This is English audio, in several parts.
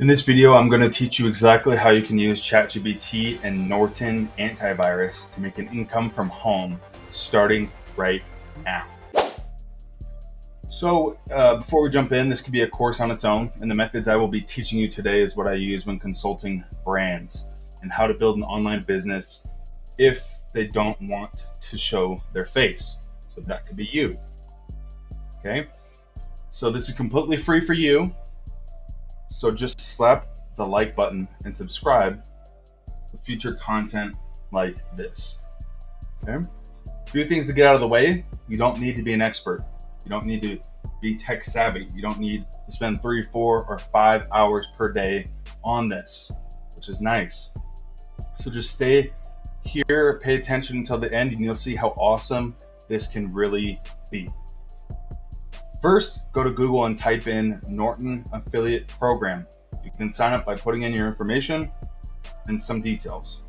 In this video, I'm going to teach you exactly how you can use Chat GPT and Norton antivirus to make an income from home starting right now. So before we jump in, this could be a course on its own, and the methods I will be teaching you today is what I use when consulting brands and how to build an online business if they don't want to show their face. So that could be you. Okay, so this is completely free for you. So just slap the like button and subscribe for future content like this. Okay? A few things to get out of the way. You don't need to be an expert. You don't need to be tech savvy. You don't need to spend 3, 4, or 5 hours per day on this, which is nice. So just stay here, pay attention until the end, and you'll see how awesome this can really be. First, go to Google and type in Norton Affiliate Program. You can sign up by putting in your information and some details.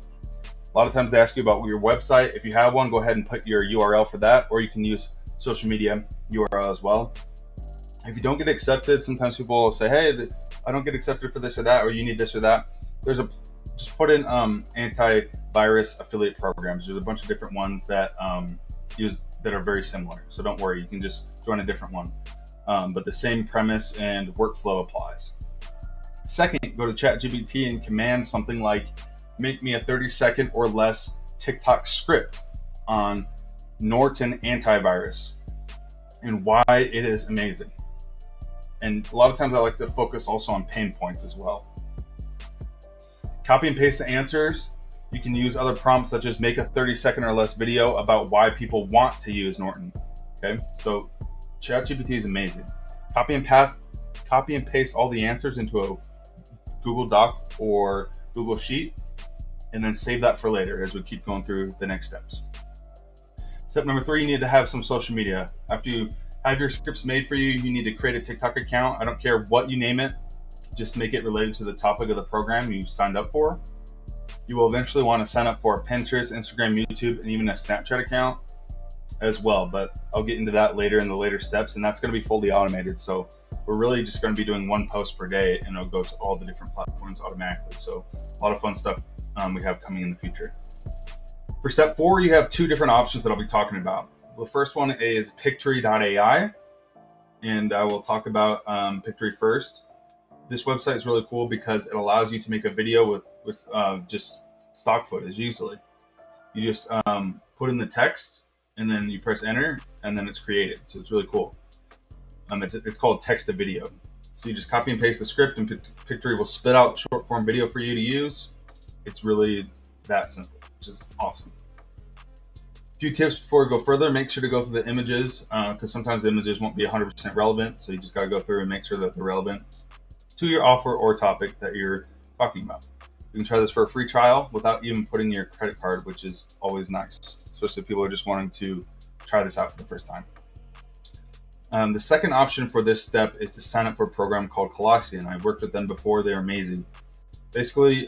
A lot of times they ask you about your website. If you have one, go ahead and put your URL for that, or you can use social media URL as well. If you don't get accepted, sometimes people will say, hey, I don't get accepted for this or that, or you need this or that. Just put in antivirus affiliate programs. There's a bunch of different ones that that are very similar. So don't worry, you can just join a different one. But the same premise and workflow applies. Second, go to Chat GPT and command something like, make me a 30-second or less TikTok script on Norton antivirus and why it is amazing. And a lot of times I like to focus also on pain points as well. Copy and paste the answers. You can use other prompts such as make a 30-second or less video about why people want to use Norton. Okay, so ChatGPT is amazing. Copy and paste all the answers into a Google Doc or Google Sheet, and then save that for later as we keep going through the next steps. Step number 3, you need to have some social media. After you have your scripts made for you, you need to create a TikTok account. I don't care what you name it, just make it related to the topic of the program you signed up for. You will eventually want to sign up for a Pinterest, Instagram, YouTube, and even a Snapchat account as well, but I'll get into that later in the later steps, and that's going to be fully automated. So we're really just going to be doing one post per day, and it'll go to all the different platforms automatically. So a lot of fun stuff we have coming in the future. For step 4, you have 2 different options that I'll be talking about. The first one is Pictory.ai, and I will talk about Pictory first. This website is really cool because it allows you to make a video with just stock footage easily. You just put in the text and then you press enter and then it's created. So it's really cool. It's called text to video. So you just copy and paste the script and Pictory will spit out short form video for you to use. It's really that simple, which is awesome. A few tips before we go further. Make sure to go through the images because sometimes the images won't be 100% relevant. So you just got to go through and make sure that they're relevant to your offer or topic that you're talking about. You can try this for a free trial without even putting your credit card, which is always nice, especially if people are just wanting to try this out for the first time. The second option for this step is to sign up for a program called Colossian. I've worked with them before. They're amazing. Basically,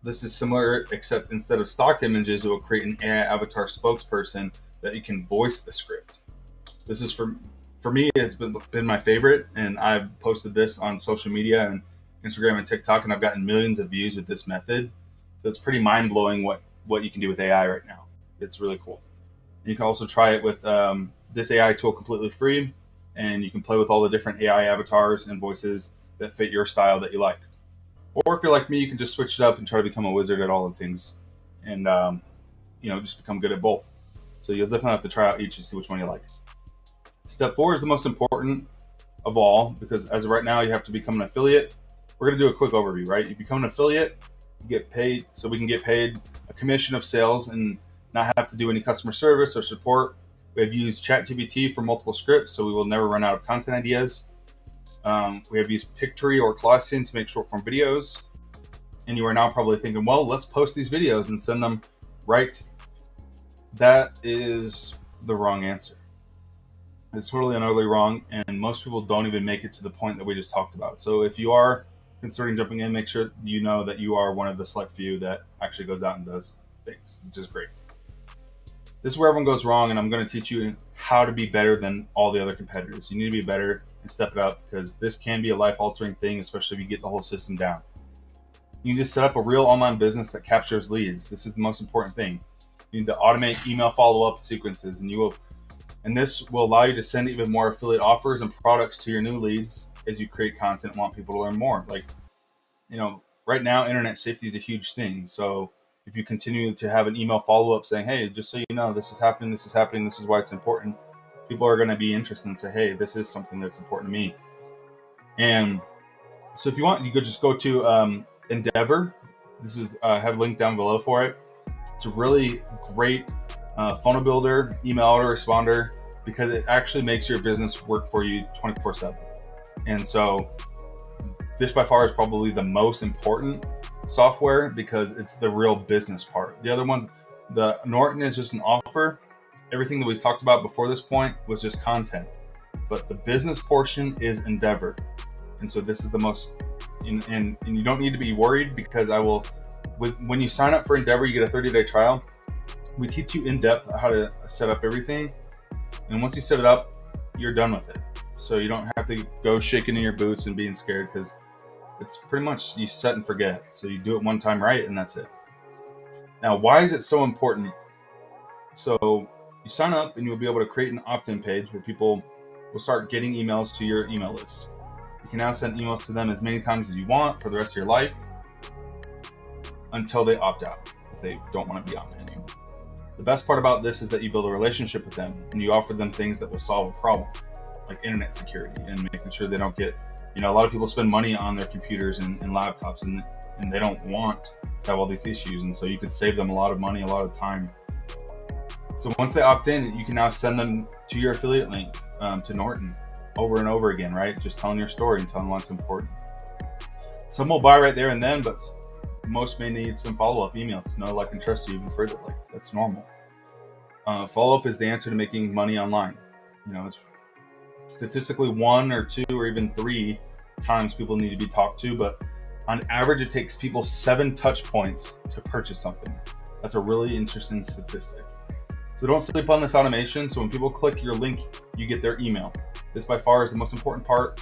this is similar, except instead of stock images, it will create an AI avatar spokesperson that you can voice the script. This is for me, it's been my favorite, and I've posted this on social media and Instagram and TikTok, and I've gotten millions of views with this method. So it's pretty mind-blowing what you can do with AI right now. It's really cool. And you can also try it with this AI tool completely free, and you can play with all the different AI avatars and voices that fit your style that you like. Or if you're like me, you can just switch it up and try to become a wizard at all the things, and just become good at both. So you'll definitely have to try out each and see which one you like. Step 4 is the most important of all because as of right now, you have to become an affiliate. We're going to do a quick overview, right? You become an affiliate, you get paid, so we can get paid a commission of sales and not have to do any customer service or support. We have used ChatGPT for multiple scripts, so we will never run out of content ideas. We have used Pictory or Colossian to make short form videos. And you are now probably thinking, well, let's post these videos and send them right. That is the wrong answer. It's totally and utterly wrong, and most people don't even make it to the point that we just talked about. So if you are considering jumping in, make sure you know that you are one of the select few that actually goes out and does things, which is great. This is where everyone goes wrong, and I'm going to teach you how to be better than all the other competitors. You need to be better and step it up, because this can be a life-altering thing, especially if you get the whole system down. You need to set up a real online business that captures leads. This is the most important thing. You need to automate email follow-up sequences, and this will allow you to send even more affiliate offers and products to your new leads as you create content and want people to learn more. Like, right now, internet safety is a huge thing. So if you continue to have an email follow-up saying, hey, just so you know, this is happening, this is why it's important, people are going to be interested and say, hey, this is something that's important to me. And so if you want, you could just go to Endeavor. This is I have a link down below for it. It's a really great funnel builder, email autoresponder, because it actually makes your business work for you 24/7. And so this by far is probably the most important software, because it's the real business part. The other ones, the Norton is just an offer. Everything that we talked about before this point was just content, but the business portion is Endeavor. And so this is the most, and you don't need to be worried, because when you sign up for Endeavor, you get a 30-day trial. We teach you in depth how to set up everything. And once you set it up, you're done with it. So you don't have to go shaking in your boots and being scared, because it's pretty much you set and forget. So you do it one time right, and that's it. Now, why is it so important? So you sign up and you'll be able to create an opt-in page where people will start getting emails to your email list. You can now send emails to them as many times as you want for the rest of your life, until they opt out, if they don't want to be on it anymore. The best part about this is that you build a relationship with them, and you offer them things that will solve a problem, like internet security and making sure they don't get, a lot of people spend money on their computers and laptops, and they don't want to have all these issues. And so you could save them a lot of money, a lot of time. So once they opt in, you can now send them to your affiliate link to Norton over and over again, right? Just telling your story and telling what's important. Some will buy right there and then, but most may need some follow-up emails to know, like, and trust you even further. Like, that's normal. Follow-up is the answer to making money online. It's statistically 1 or 2 or even 3 times people need to be talked to, but on average, it takes people 7 touch points to purchase something. That's a really interesting statistic. So don't sleep on this automation. So when people click your link, you get their email. This by far is the most important part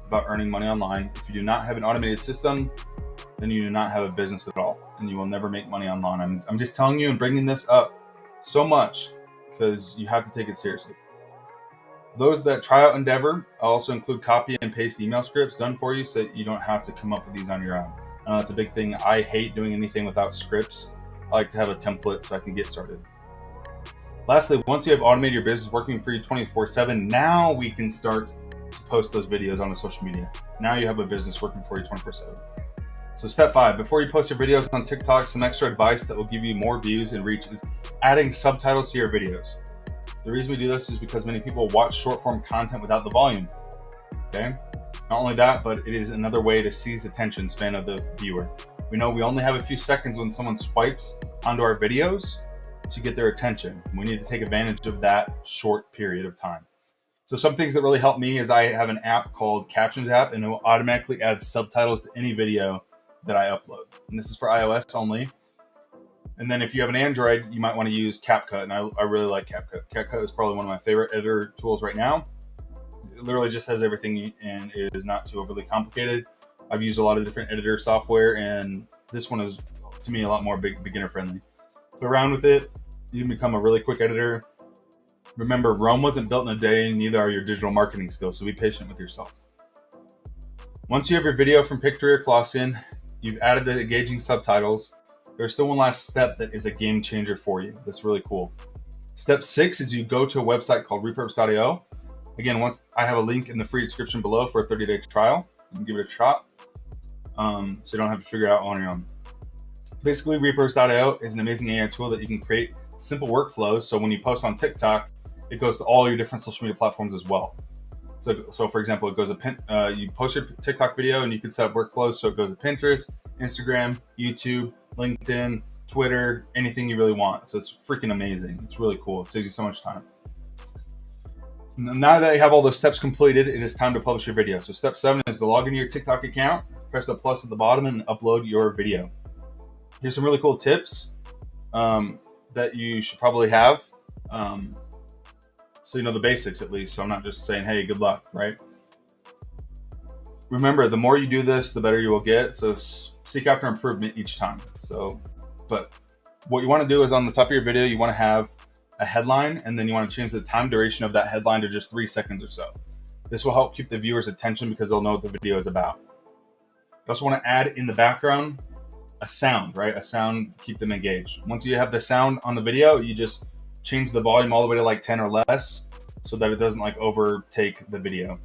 about earning money online. If you do not have an automated system, then you do not have a business at all, and you will never make money online. I'm just telling you and bringing this up so much because you have to take it seriously. Those that try out Endeavor, I'll also include copy and paste email scripts done for you, so that you don't have to come up with these on your own. I know that's a big thing. I hate doing anything without scripts. I like to have a template so I can get started. Lastly, once you have automated your business working for you 24/7, now we can start to post those videos on the social media. Now you have a business working for you 24/7. So step 5, before you post your videos on TikTok, some extra advice that will give you more views and reach is adding subtitles to your videos. The reason we do this is because many people watch short form content without the volume. Okay. Not only that, but it is another way to seize the attention span of the viewer. We know we only have a few seconds when someone swipes onto our videos to get their attention. We need to take advantage of that short period of time. So some things that really help me is I have an app called Captions app, and it will automatically add subtitles to any video that I upload. And this is for iOS only. And then if you have an Android, you might want to use CapCut, and I really like CapCut. CapCut is probably one of my favorite editor tools right now. It literally just has everything, and it is not too overly complicated. I've used a lot of different editor software, and this one is, to me, a lot more beginner friendly. Play around with it. You can become a really quick editor. Remember, Rome wasn't built in a day, and neither are your digital marketing skills, so be patient with yourself. Once you have your video from Pictory or Colossian, you've added the engaging subtitles, there's still one last step that is a game changer for you. That's really cool. Step 6 is you go to a website called repurpose.io. Again, once I have a link in the free description below for a 30-day trial. You can give it a shot, so you don't have to figure it out on your own. Basically, repurpose.io is an amazing AI tool that you can create simple workflows. So when you post on TikTok, it goes to all your different social media platforms as well. So for example, it goes to you post your TikTok video and you can set up workflows. So it goes to Pinterest, Instagram, YouTube, LinkedIn, Twitter, anything you really want. So it's freaking amazing. It's really cool. It saves you so much time. Now that you have all those steps completed, it is time to publish your video. So step 7 is to log into your TikTok account, press the plus at the bottom, and upload your video. Here's some really cool tips that you should probably have So you know the basics at least. So I'm not just saying, hey, good luck, right? Remember, the more you do this, the better you will get. So seek after improvement each time. But what you want to do is on the top of your video, you want to have a headline, and then you want to change the time duration of that headline to just 3 seconds or so. This will help keep the viewer's attention because they'll know what the video is about. You also want to add in the background a sound, right? A sound to keep them engaged. Once you have the sound on the video, you just change the volume all the way to like 10 or less so that it doesn't like overtake the video.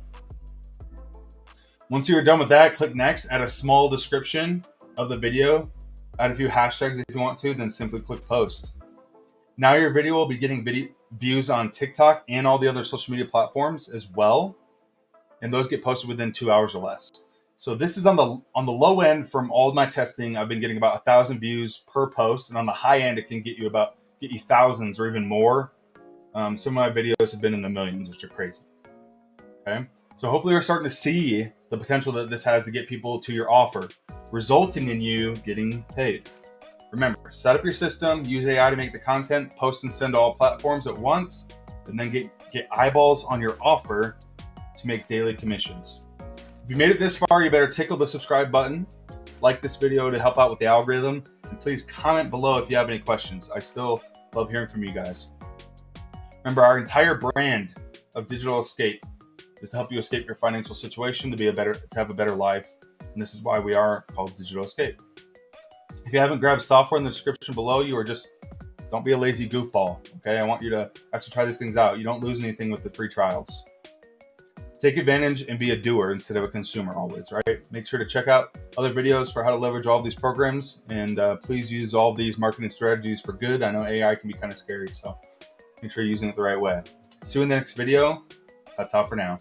Once you're done with that, click next, add a small description of the video, add a few hashtags if you want to, then simply click post. Now your video will be getting views on TikTok and all the other social media platforms as well. And those get posted within 2 hours or less. So this is on the low end from all of my testing. I've been getting about 1,000 views per post. And on the high end, it can get you thousands or even more. Some of my videos have been in the millions, which are crazy. Okay. So hopefully you're starting to see the potential that this has to get people to your offer, resulting in you getting paid. Remember, set up your system, use AI to make the content, post and send to all platforms at once, and then get eyeballs on your offer to make daily commissions. If you made it this far, you better tickle the subscribe button, like this video to help out with the algorithm, and please comment below if you have any questions. I still love hearing from you guys. Remember, our entire brand of Digital Escape is to help you escape your financial situation to have a better life, and this is why we are called Digital Escape. If you haven't grabbed software in the description below, don't be a lazy goofball, okay? I want you to actually try these things out. You don't lose anything with the free trials. Take advantage and be a doer instead of a consumer always, right? Make sure to check out other videos for how to leverage all of these programs, and please use all of these marketing strategies for good. I know AI can be kind of scary, so make sure you're using it the right way. See you in the next video. That's all for now.